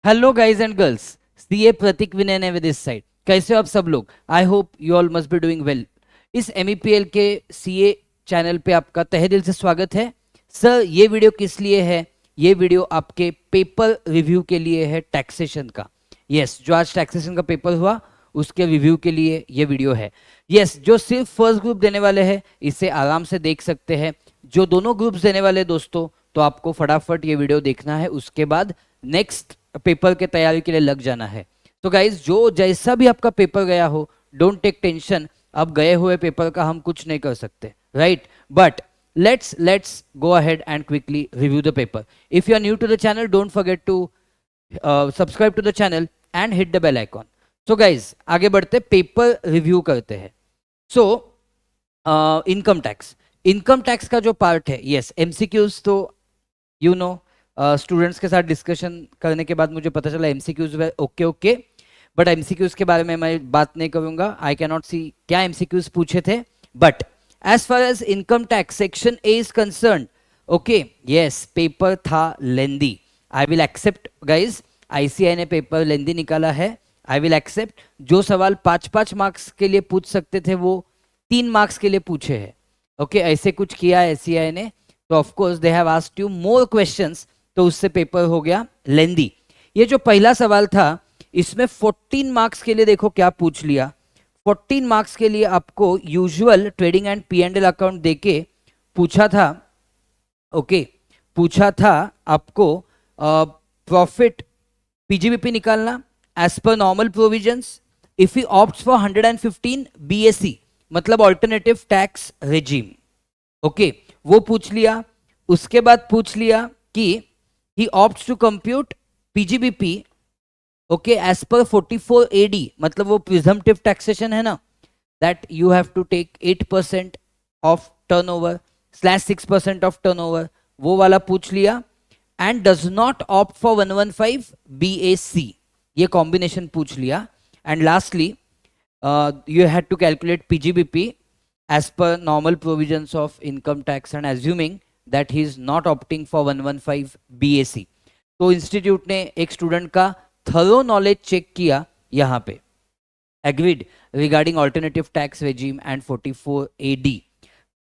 Hello guys and girls, CA Pratik Vinay ने with this side. कैसे हो आप सब लोग? I hope you all must be doing well. इस एमईपीएल के सीए चैनल पे आपका तहे दिल से स्वागत है। सर, ये वीडियो किस लिए है? ये वीडियो आपके पेपर रिव्यू के लिए है, टैक्सेशन का। यस, जो आज टैक्सेशन का पेपर हुआ उसके रिव्यू के लिए ये वीडियो है। यस, जो सिर्फ फर्स्ट ग्रुप देने वाले हैं इसे आराम से देख सकते हैं। जो दोनों ग्रुप्स देने वाले हैं दोस्तों, तो आपको फटाफट ये वीडियो देखना है, उसके बाद नेक्स्ट पेपर के तैयारी के लिए लग जाना है। तो गाइज, जो जैसा भी आपका पेपर गया हो, डोंट टेक टेंशन। अब गए हुए पेपर का हम कुछ नहीं कर सकते, right? But let's go ahead and quickly review the paper. If you are new to the channel, don't forget to subscribe to the channel and hit the bell icon. So guys, आगे बढ़ते paper review करते हैं। So income tax का जो part है, yes, MCQs तो you know students के साथ डिस्कशन करने के बाद मुझे पता चला एमसीक्यूज ओके, बट एमसीक्यूज के बारे में मैं बात नहीं करूंगा। आई कैन नॉट सी क्या एमसीक्यूज पूछे थे, but as far as income tax section A is concern, okay, yes, paper था lengthy. I will accept guys, ICAI ने पेपर लेंदी निकाला है। I will accept. जो सवाल 5-5 मार्क्स के लिए पूछ सकते थे वो 3 मार्क्स के लिए पूछे हैं। ओके, ऐसे कुछ किया है एसीआई ने, तो of course they have asked you more questions, तो उससे पेपर हो गया लेंदी। ये जो पहला सवाल था इसमें 14 मार्क्स के लिए देखो क्या पूछ लिया। 14 मार्क्स के लिए आपको usual trading and P and L account देके पूछा था। ओके, पूछा था आपको प्रॉफिट पीजीबीपी निकालना as per normal provisions if he opts for 115 BAC, मतलब ऑल्टरनेटिव टैक्स रेजिम। ओके, वो पूछ लिया। उसके बाद पूछ लिया कि he opts to compute PGBP, okay, as per 44 AD, मतलब वो प्रिजम्पटिव टैक्सेशन है ना, that you have to take 8% of turnover / 6% of turnover, वो वाला पूछ लिया। And does not opt for 115 BAC, ये कॉम्बिनेशन पूछ लिया। And lastly you had to calculate PGBP as per normal provisions of income tax and assuming that he is not opting for 115 BAC. तो institute ने एक student का thorough knowledge check किया यहाँ पे, agreed regarding alternative tax regime and 44 AD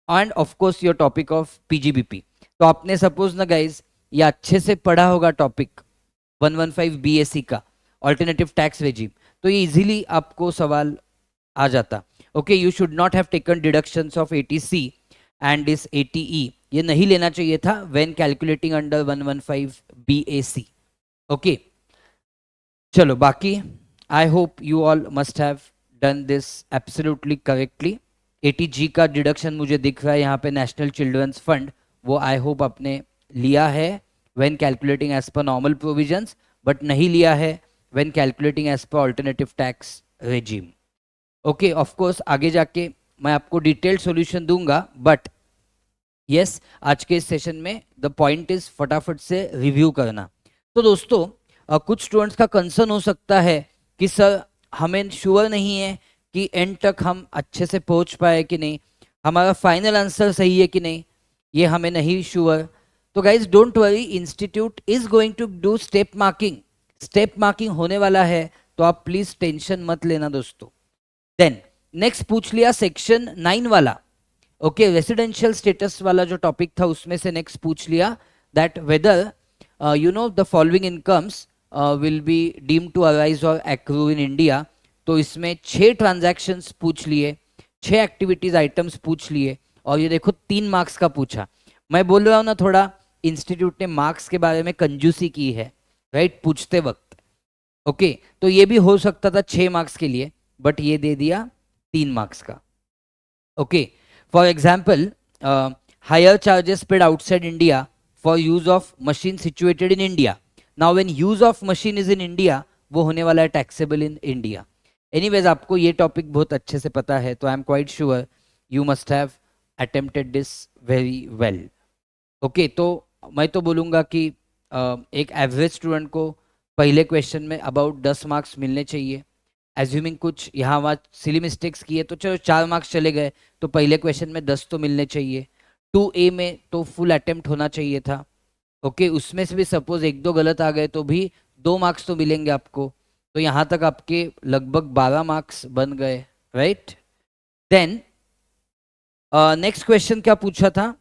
and of course your topic of PGBP. तो आपने suppose ना गाइज ये अच्छे से पढ़ा होगा टॉपिक 115 BAC का ऑल्टरनेटिव टैक्स रेजिम, तो ये इजीली आपको सवाल आ जाता। Okay, you should not have taken deductions of 80C and this 80E, ये नहीं लेना चाहिए था when calculating under 115 BAC। Okay, चलो बाकी आई hope you all must have done this absolutely correctly. 80G का डिडक्शन मुझे दिख रहा है यहाँ पे, नेशनल चिल्ड्रंस फंड, वो आई होप आपने लिया है when calculating as per normal provisions, but नहीं लिया है when calculating as per alternative tax regime. Okay, of course आगे जाके मैं आपको डिटेल्ड सॉल्यूशन दूंगा, बट यस, आज के इस सेशन में द पॉइंट इज फटाफट से रिव्यू करना। तो दोस्तों, कुछ स्टूडेंट्स का कंसर्न हो सकता है कि सर हमें श्योर नहीं है कि एंड तक हम अच्छे से पहुंच पाए कि नहीं, हमारा फाइनल आंसर सही है कि नहीं, ये हमें नहीं श्योर। तो guys don't worry, institute is going to do step marking होने वाला है, तो आप प्लीज टेंशन मत लेना दोस्तों। देन नेक्स्ट पूछ लिया सेक्शन 9 वाला, ओके, रेसिडेंशियल स्टेटस वाला जो टॉपिक था उसमें से नेक्स्ट पूछ लिया that whether you know the following incomes will be deemed to arise और एक्रू इन इंडिया। तो इसमें 6 ट्रांजैक्शंस पूछ लिए, 6 एक्टिविटीज आइटम्स पूछ लिए, और ये देखो 3 मार्क्स का पूछा। मैं बोल रहा हूँ ना, थोड़ा इंस्टीट्यूट ने मार्क्स के बारे में कंजूसी की है, राइट, पूछते वक्त। ओके, तो ये भी हो सकता था 6 मार्क्स के लिए, बट ये दे दिया 3 मार्क्स का। Okay, for example, higher charges paid outside India for use of machine situated in India. Now when use of machine is in India, वो होने वाला है टैक्सेबल इन इंडिया। एनीवेज, आपको ये टॉपिक बहुत अच्छे से पता है, तो I am quite sure you must have attempted this very well. Okay, तो मैं तो बोलूँगा कि एक एवरेज स्टूडेंट को पहले क्वेश्चन में अबाउट 10 मार्क्स मिलने चाहिए। एज्यूमिंग कुछ यहाँ वहाँ सिली मिस्टेक्स किए तो चलो 4 मार्क्स चले गए, तो पहले क्वेश्चन में 10 तो मिलने चाहिए। 2A में तो फुल अटेम्प्ट होना चाहिए था। ओके, उसमें से भी सपोज 1-2 गलत आ गए तो भी 2 मार्क्स तो मिलेंगे आपको। तो यहाँ तक आपके लगभग 12 मार्क्स बन गए, राइट। देन नेक्स्ट क्वेश्चन क्या पूछा था,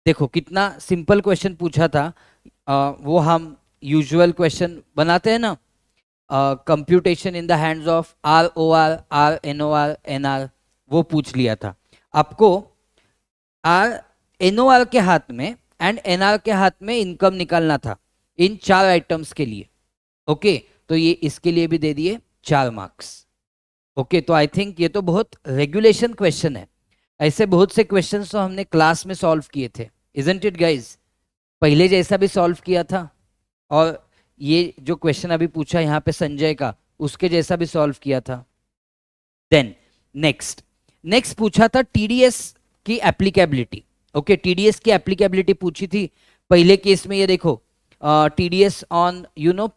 देखो कितना सिंपल क्वेश्चन पूछा था। वो हम यूजुअल क्वेश्चन बनाते हैं ना, computation in the hands of R O R, R N O R, N R, वो पूछ लिया था आपको। आर एन ओ आर के हाथ में एंड एन आर के हाथ में इनकम निकालना था इन 4 आइटम्स के लिए। ओके, तो ये इसके लिए भी दे दिए 4 मार्क्स। ओके, तो आई थिंक ये तो बहुत रेगुलेशन क्वेश्चन है। ऐसे बहुत से क्वेश्चंस तो हमने क्लास में सॉल्व किए थे, इजंट इट गाइज, पहले जैसा भी सॉल्व किया था, और ये जो क्वेश्चन अभी पूछा यहाँ पे संजय का, उसके जैसा भी सॉल्व किया था। देन नेक्स्ट नेक्स्ट पूछा था टीडीएस की एप्लीकेबिलिटी। ओके, टीडीएस की एप्लीकेबिलिटी पूछी थी पहले केस में। ये देखो TDS on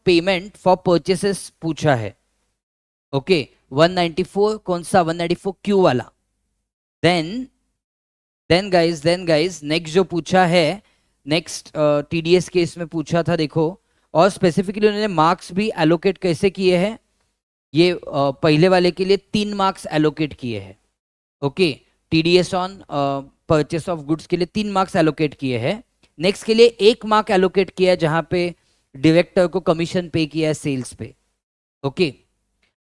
payment for purchases पूछा है। ओके, 194 कौन सा, 194 क्यू वाला। देन गाइज नेक्स्ट जो पूछा है, नेक्स्ट टीडीएस केस में पूछा था, देखो, और स्पेसिफिकली उन्होंने मार्क्स भी एलोकेट कैसे किए हैं। ये पहले वाले के लिए 3 मार्क्स एलोकेट किए हैं। Okay, TDS on purchase of goods के लिए 3 मार्क्स एलोकेट किए हैं। नेक्स्ट के लिए 1 मार्क एलोकेट किया है जहां पे डायरेक्टर को कमीशन पे किया है सेल्स पे। ओके,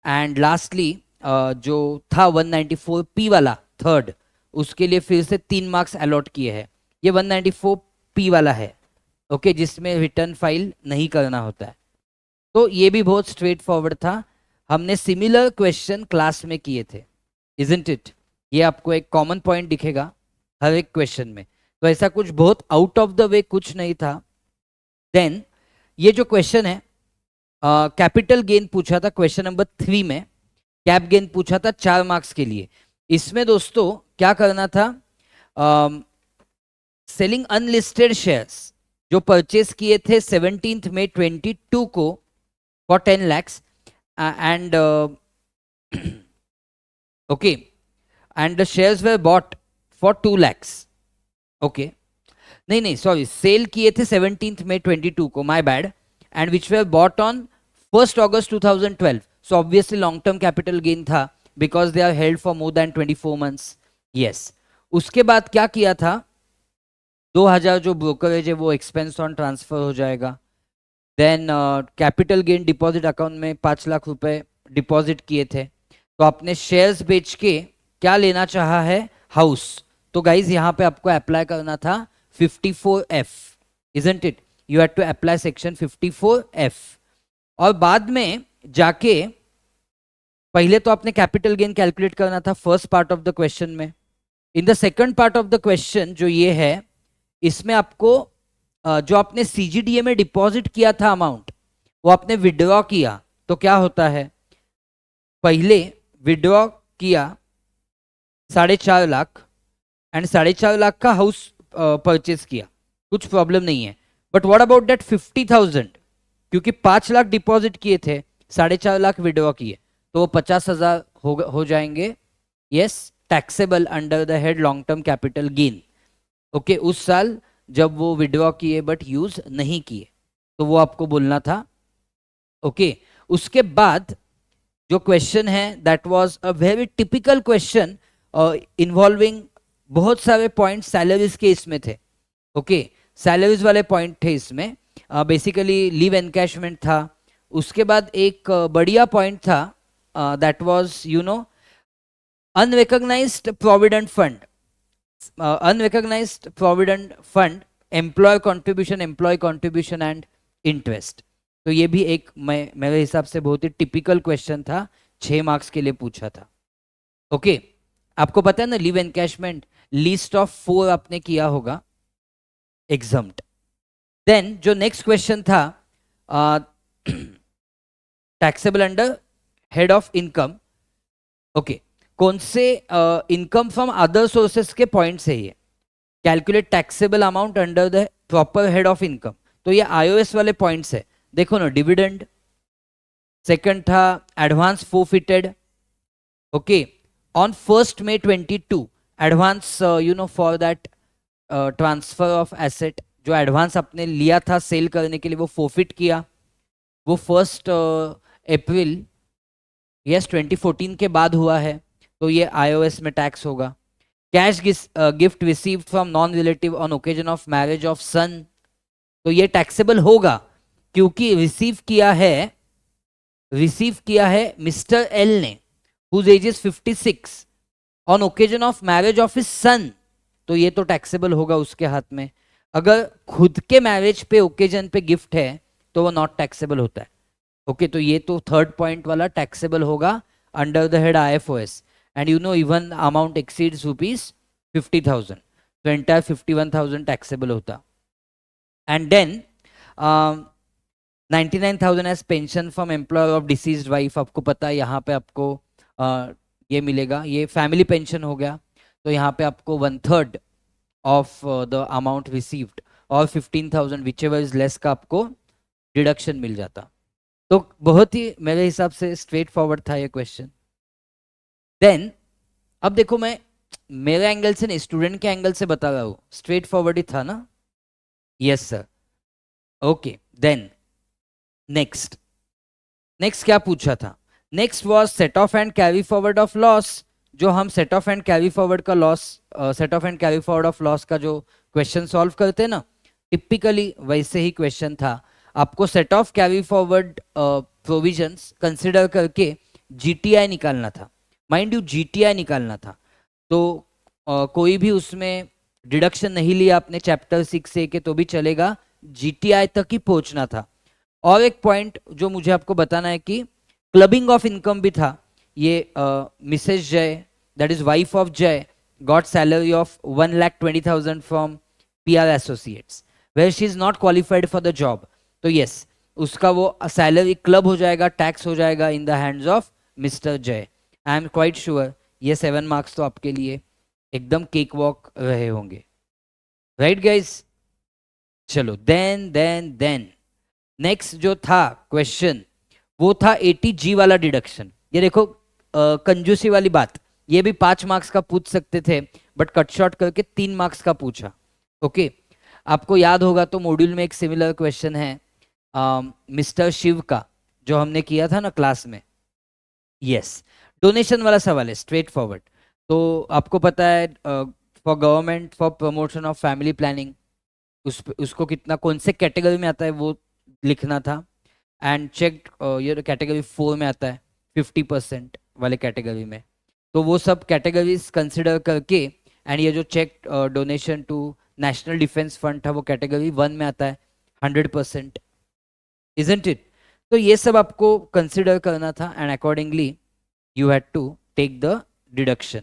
एंड लास्टली जो था 194 पी वाला थर्ड, उसके लिए फिर से 3 मार्क्स अलॉट किए हैं। ये 194 पी वाला है, ओके, जिसमें रिटर्न फाइल नहीं करना होता है। तो ये भी बहुत स्ट्रेट फॉरवर्ड था, हमने सिमिलर क्वेश्चन क्लास में किए थे, इजंट इट। ये आपको एक कॉमन पॉइंट दिखेगा हर एक क्वेश्चन में, तो ऐसा कुछ बहुत आउट ऑफ द वे कुछ नहीं था। देन ये जो क्वेश्चन है, कैपिटल गेन पूछा था क्वेश्चन नंबर 3 में, कैप गेन पूछा था 4 मार्क्स के लिए। इसमें दोस्तों क्या करना था, सेलिंग अनलिस्टेड शेयर्स जो परचेस किए थे 17 मई 22 को for 10 lakhs and okay, and the shares were bought for 2 lakhs। Okay, नहीं सॉरी, सेल किए थे 17 मई 22 को, my bad, and which were bought on 1 August 2012। So obviously long term capital gain था because they are held for more than 24 months। Yes, उसके बाद क्या किया था, 2000 जो ब्रोकरेज है वो एक्सपेंस ऑन ट्रांसफर हो जाएगा। Then capital gain deposit account में 5 लाख रुपए डिपॉजिट किए थे, तो आपने शेयर्स बेच के क्या लेना चाहा है, हाउस। तो गाइज यहाँ पे आपको अप्लाई करना था 54F, isn't it, you had to apply section 54F। और बाद में जाके पहले तो आपने कैपिटल गेन कैलकुलेट करना था first part of the question में। In the second part of the question जो ये है, इसमें आपको जो आपने सीजीडीए में डिपॉजिट किया था अमाउंट, वो आपने विड्रॉ किया, तो क्या होता है, पहले विड्रॉ किया 4.5 लाख एंड 4.5 लाख का हाउस परचेज किया, कुछ प्रॉब्लम नहीं है। बट व्हाट अबाउट दैट 50,000, क्योंकि 5 लाख डिपॉजिट किए थे, 4.5 लाख विड्रॉ किए, तो वो 50,000 हो जाएंगे। Yes, taxable under the head long term capital gain. Okay, उस साल जब वो विड्रॉ किए बट यूज नहीं किए, तो वो आपको बोलना था। ओके, उसके बाद जो क्वेश्चन है that was a very typical question involving बहुत सारे पॉइंट सैलरीज के इसमें थे। ओके, सैलरीज वाले पॉइंट थे इसमें, बेसिकली लीव एनकैशमेंट था। उसके बाद एक बढ़िया पॉइंट था that was unrecognised provident fund, unrecognised provident fund, employ contribution and interest. तो ये भी एक मेरे हिसाब से बहुत ही टिपिकल क्वेश्चन था, 6 मार्क्स के लिए पूछा था। ओके, आपको पता है ना, लीव एनकैशमेंट लिस्ट ऑफ 4 आपने किया होगा, एग्जम्प्ट। देन जो नेक्स्ट क्वेश्चन था, taxable under head of income. Okay, कौन से इनकम फ्रॉम अदर सोर्सेस के पॉइंट्स है ये, calculate taxable amount under the proper head of income. तो ये आईओएस वाले पॉइंट्स है, देखो ना, डिविडेंड, सेकंड था advance forfeited. Okay, on 1 May 22 advance for that transfer of asset, जो एडवांस आपने लिया था सेल करने के लिए वो फोरफिट किया। वो 1 अप्रैल यस 2014 के बाद हुआ है, तो ये iOS में टैक्स होगा। Cash gift received from non relative on occasion of marriage of son, तो ये टैक्सेबल होगा क्योंकि रिसीव किया है मिस्टर एल ने, whose age is 56 on occasion of marriage of his son, तो ये तो टैक्सेबल होगा उसके हाथ में। अगर खुद के मैरिज पे ओकेजन पे गिफ्ट है तो वो नॉट टैक्सेबल होता है। ओके, तो ये तो थर्ड पॉइंट वाला टैक्सेबल होगा under the head IFOS, and you know even amount exceeds ₹50,000, तो एंटायर 51,000 टैक्सेबल होता। And then 99,000 as pension from employer of deceased wife, आपको पता है यहाँ पे आपको ये मिलेगा, ये फैमिली पेंशन हो गया, तो यहाँ पे आपको 1/3 ऑफ द अमाउंट रिसीव्ड और 15,000 विच एवर इज लेस का आपको डिडक्शन मिल जाता। तो बहुत ही मेरे हिसाब से स्ट्रेट फॉरवर्ड था ये क्वेश्चन। देन अब देखो, मैं मेरे एंगल से नहीं, स्टूडेंट के एंगल से बता रहा हूँ, स्ट्रेट फॉरवर्ड ही था ना? Yes sir. Okay, then next क्या पूछा था? Next was set off and carry forward of loss. जो हम set off and carry forward का loss, set off and carry forward of loss का जो क्वेश्चन सॉल्व करते हैं ना, टिपिकली वैसे ही क्वेश्चन था। आपको set of carry forward provisions consider करके GTI निकालना था, माइंड यू GTI निकालना था। तो कोई भी उसमें डिडक्शन नहीं लिया आपने चैप्टर 6 से के तो भी चलेगा, GTI तक ही पहुंचना था। और एक पॉइंट जो मुझे आपको बताना है कि क्लबिंग ऑफ इनकम भी था। ये Mrs Jai, that is wife of Jai, got salary of 1,20,000 from PR associates where she is not qualified for the job. तो यस, उसका वो सैलरी क्लब हो जाएगा, टैक्स हो जाएगा in the hands of mister Jai. I am quite sure ये 7 marks तो आपके लिए एकदम केक वॉक रहे होंगे, राइट गाइज? चलो देन नेक्स्ट जो था क्वेश्चन वो था 80G वाला डिडक्शन। ये देखो कंजूसी वाली बात, ये भी 5 मार्क्स का पूछ सकते थे, बट कट शॉर्ट करके 3 मार्क्स का पूछा। ओके, आपको याद होगा तो मॉड्यूल में एक सिमिलर क्वेश्चन है मिस्टर शिव का, जो हमने किया था ना क्लास में। यस, डोनेशन वाला सवाल है, स्ट्रेट फॉरवर्ड। तो आपको पता है for government for promotion of family planning, उसको कितना कौन से कैटेगरी में आता है वो लिखना था। एंड चेक ये कैटेगरी 4 में आता है 50% वाले कैटेगरी में, तो वो सब कैटेगरीज कंसिडर करके, एंड ये जो cheque donation to national defence fund था वो कैटेगरी 1 में आता है 100%, इजंट इट? तो ये सब आपको कंसिडर करना था, and accordingly you had to take the deduction.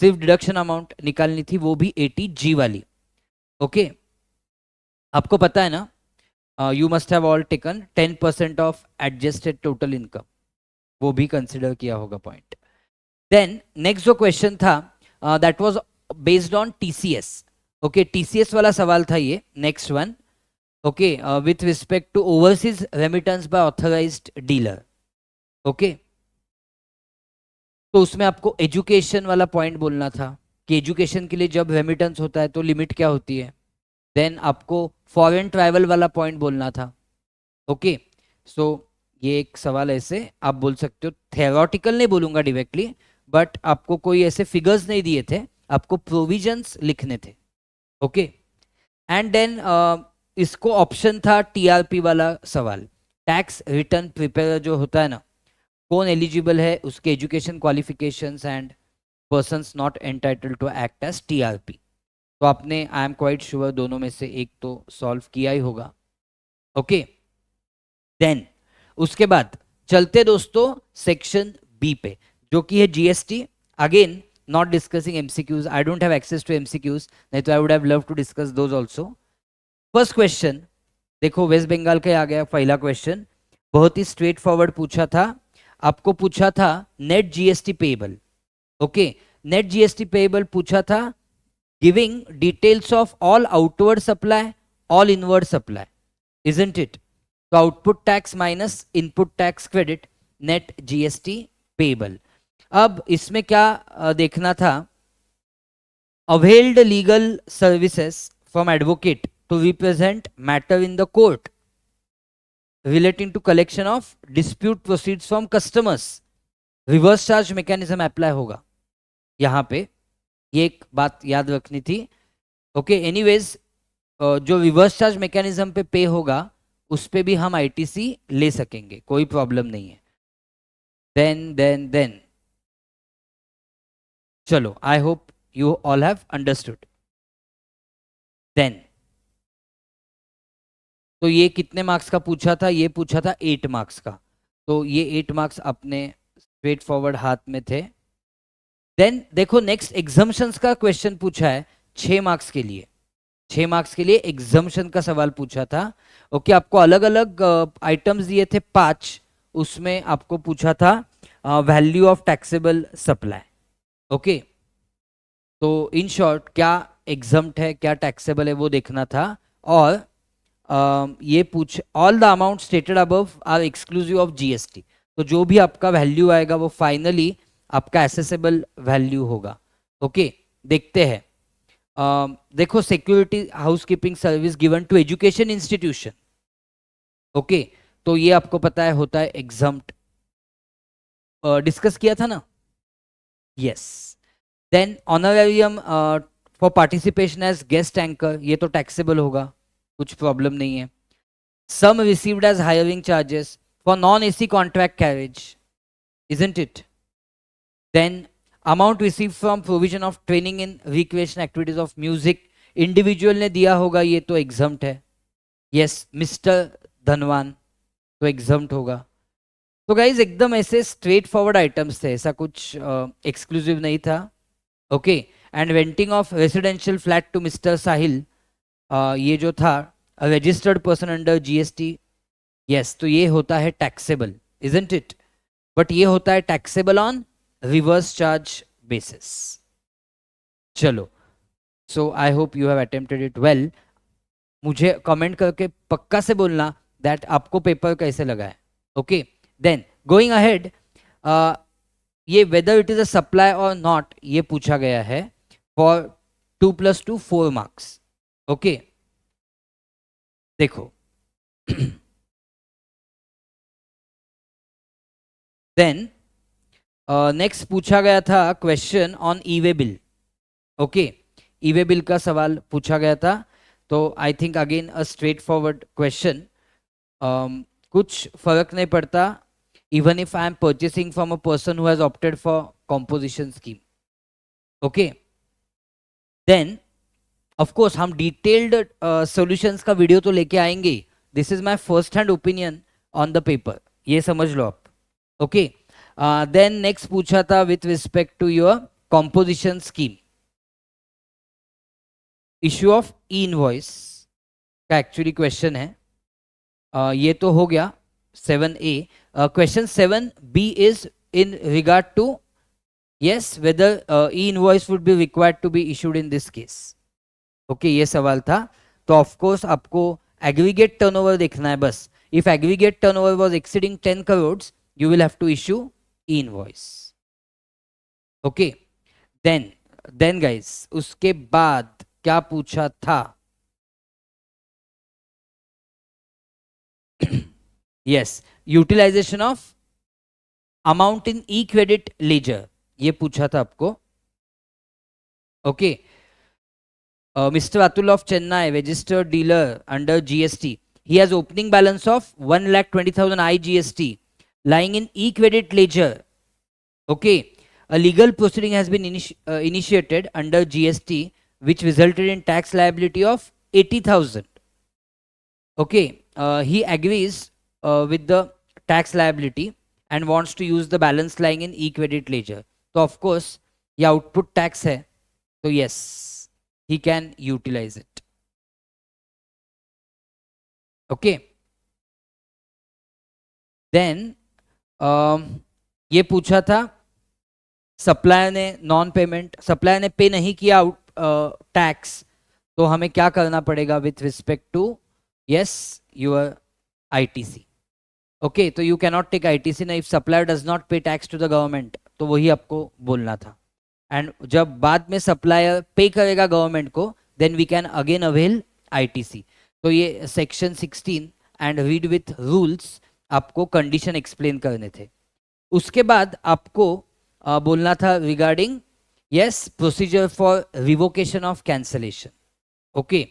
सिर्फ डिडक्शन अमाउंट निकालनी थी, वो भी 80G वाली। ओके, आपको पता है ना, you must have all taken 10% of adjusted total income, वो भी कंसिडर किया होगा पॉइंट। देन नेक्स्ट जो क्वेश्चन था that was based on TCS। Okay, TCS वाला सवाल था ये, next one. Okay, with respect to overseas remittance by authorised dealer. Okay, तो उसमें आपको एजुकेशन वाला पॉइंट बोलना था कि एजुकेशन के लिए जब रेमिटेंस होता है तो लिमिट क्या होती है। देन आपको फॉरेन ट्रैवल वाला पॉइंट बोलना था। ओके, सो ये एक सवाल ऐसे आप बोल सकते हो, थेरोटिकल नहीं बोलूंगा डायरेक्टली, बट आपको कोई ऐसे फिगर्स नहीं दिए थे, आपको प्रोविजंस लिखने थे। ओके, एंड देन इसको ऑप्शन था TRP वाला सवाल, टैक्स रिटर्न प्रिपेयर जो होता है ना, कौन एलिजिबल है, उसके education qualifications and persons not entitled to act as TRP। तो आपने आई एम क्वाइट श्योर दोनों में से एक तो सॉल्व किया ही होगा। ओके, देन उसके बाद चलते दोस्तों सेक्शन B पे, जो कि है GST। Again not discussing MCQs, I don't have access to MCQs, नहीं तो I would have love to discuss those also. First question देखो, वेस्ट बंगाल का आ गया पहला क्वेश्चन, बहुत ही स्ट्रेट फॉरवर्ड पूछा था। आपको पूछा था net GST payable. Okay, net GST payable पूछा था giving details of all outward supply, all inward supply, isn't it? So output tax minus input tax credit, net GST payable। अब इसमें क्या देखना था, availed legal services from advocate to represent matter in the court, relating to collection of dispute proceeds from customers, reverse charge mechanism apply होगा यहाँ पे, ये एक बात याद रखनी थी। ओके एनीवेज, जो रिवर्स चार्ज मैकेनिज्म पे होगा उस पे भी हम आईटीसी ले सकेंगे, कोई प्रॉब्लम नहीं है। देन चलो, I hope you all have understood. Then तो ये कितने मार्क्स का पूछा था? ये पूछा था 8 मार्क्स का, तो ये 8 मार्क्स अपने स्ट्रेट फॉरवर्ड हाथ में थे। देन देखो नेक्स्ट एग्जम्पशंस का क्वेश्चन पूछा है 6 मार्क्स के लिए, 6 मार्क्स के लिए एग्जम्पशन का सवाल पूछा था। ओके आपको अलग अलग आइटम्स दिए थे 5, उसमें आपको पूछा था value of taxable supply. Okay तो इन शॉर्ट क्या एग्जम्प्ट है क्या टैक्सेबल है वो देखना था। और ये पूछ all the amount stated above are exclusive of GST, तो जो भी आपका वैल्यू आएगा वो फाइनली आपका एसेसेबल वैल्यू होगा। ओके देखते हैं। देखो security housekeeping service given to education institution, okay तो ये आपको पता है होता है एग्जम्प्ट, डिस्कस किया था ना। Yes then honorarium for participation as guest anchor, ये तो टैक्सेबल होगा, कुछ प्रॉब्लम नहीं है। Sum received as hiring charges for non AC contract carriage, isn't it? Then amount receive from provision of training in recreation activities of music, individual ने दिया होगा, ये तो एग्जम्प्ट है। यस मिस्टर धनवान, तो एग्जम्प्ट होगा। तो गाइज एकदम ऐसे स्ट्रेट फॉरवर्ड आइटम्स थे, ऐसा कुछ एक्सक्लूसिव नहीं था। Okay and renting of residential flat to mister Sahil, ये जो था registered person under GST, yes तो ये होता है टैक्सेबल, इजंट इट? बट ये होता है taxable on reverse charge basis. चलो so I hope you have attempted it well. मुझे कमेंट करके पक्का से बोलना दैट आपको पेपर कैसे लगा है। ओके देन गोइंग अहेड, ये whether it is a supply और नॉट ये पूछा गया है फॉर 2 + 2 4 मार्क्स। ओके देखो देन नेक्स्ट पूछा गया था question on E way bill. Okay E way bill का सवाल पूछा गया था, तो I think again a straight forward question, कुछ फर्क नहीं पड़ता even if I am purchasing from a person who has opted for composition scheme. Okay then of course हम डिटेल्ड सॉल्यूशंस का वीडियो तो लेके आएंगे, this is my first hand opinion on the paper, ये समझ लो आप। ओके देन नेक्स्ट पूछा था with respect to your composition scheme, issue of E invoice का एक्चुअली क्वेश्चन है। ये तो हो गया 7A। Question 7B is in regard to yes whether E invoice would be required to be issued in this case. Okay ये सवाल था, तो ऑफ कोर्स आपको एग्रीगेट टर्नओवर देखना है बस। If aggregate turnover was exceeding 10 crore you will have to issue E invoice. Okay then guys उसके बाद क्या पूछा था? Yes utilisation of amount in E credit ledger, ये पूछा था आपको। Okay Mr. Atul of Chennai, registered dealer under GST. He has opening balance of 1,20,000 IGST lying in e-credit ledger. Okay. A legal proceeding has been initiated under GST which resulted in tax liability of 80,000. Okay. He agrees with the tax liability and wants to use the balance lying in e-credit ledger. So of course, ये output tax है, तो yes. He can utilize it. Okay. Then ये पूछा था supplier ने non payment, supplier ने पे नहीं किया टैक्स, तो हमें क्या करना पड़ेगा with respect to yes your ITC. Okay तो यू कैनॉट टेक आईटीसी ना if supplier does not pay tax to the government, तो वही आपको बोलना था। एंड जब बाद में सप्लायर पे करेगा गवर्नमेंट को then we can again avail ITC. तो ये section 16 and read with rules आपको कंडीशन एक्सप्लेन करने थे. उसके बाद आपको बोलना था regarding yes procedure for revocation of cancellation. Okay,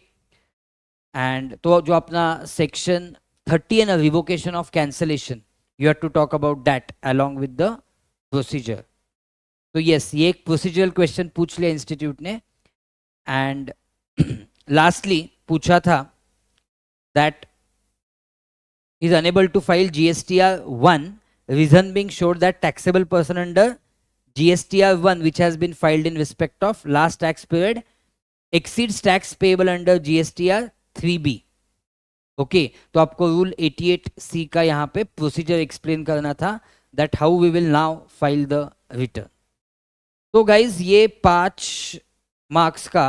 and तो जो अपना सेक्शन 30 है ना revocation of cancellation, you have to talk about that along with the procedure. तो यस ये एक प्रोसीजरल क्वेश्चन पूछ लिया इंस्टीट्यूट ने. एंड लास्टली पूछा था that is unable to file GSTR 1, reason being showed that taxable person under GSTR 1 which has been filed in respect of last tax period exceeds tax payable under GSTR 3B. Okay, तो आपको rule 88C का यहाँ पे procedure explain करना था that how we will now file the return. तो guys ये 5 marks का.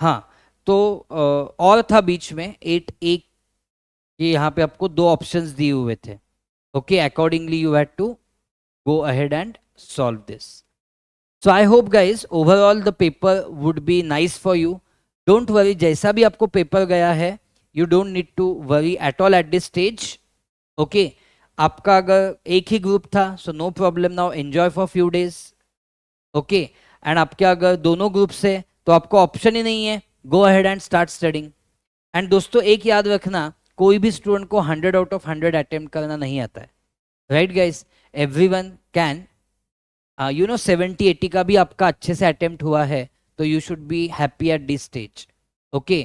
हाँ, तो और था बीच में 8A कि यहाँ पे आपको 2 ऑप्शंस दिए हुए थे. Okay, accordingly you had to go ahead and solve this. So I hope guys overall the paper would be nice for you. Don't worry, जैसा भी आपको पेपर गया है you don't need to worry at all at this stage. Okay, आपका अगर एक ही group था so no problem, now enjoy for few days. Okay, and आपके अगर दोनों ग्रुप्स है तो आपको ऑप्शन ही नहीं है, गो ahead and start studying. And दोस्तों एक याद रखना, कोई भी स्टूडेंट को 100 आउट ऑफ 100 अटेम्प्ट करना नहीं आता है. Right guys, everyone can. You know 70-80 का भी आपका अच्छे से अटेम्प्ट हुआ है तो you should be happy at this stage. Okay,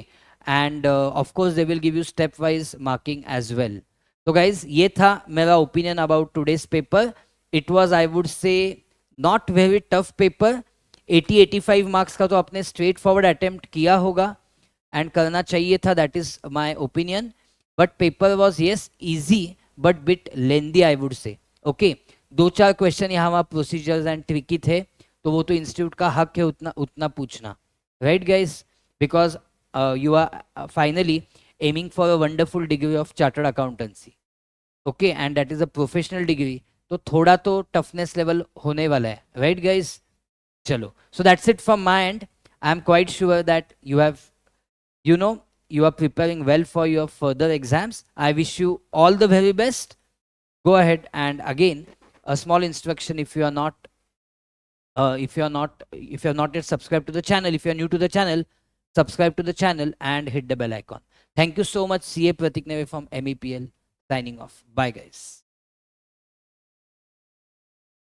and of course they will give you step wise marking as well. तो गाइज ये था मेरा opinion about today's paper. It was I would say not very tough paper. 80-85 marks का तो आपने straight forward attempt किया होगा and करना चाहिए था, that is my opinion. But paper was yes easy but bit lengthy I would से. Okay, 2-4 question यहाँ वहाँ प्रोसीजर्स एंड ट्रिकी थे, तो वो तो इंस्टीट्यूट का हक है उतना उतना पूछना. Right guys, because you are finally aiming for a wonderful degree of chartered accountancy. Okay, and that is a professional degree, तो थोड़ा तो टफनेस लेवल होने वाला है. राइट गाइज, चलो, so that's it from my end. I'm quite sure that you have, you know, you are preparing well for your further exams. I wish you all the very best. Go ahead, and again a small instruction, if you are not yet subscribed to the channel, if you are new to the channel, subscribe to the channel and hit the bell icon. Thank you so much. CA Pratik Neve from MEPL signing off. Bye guys.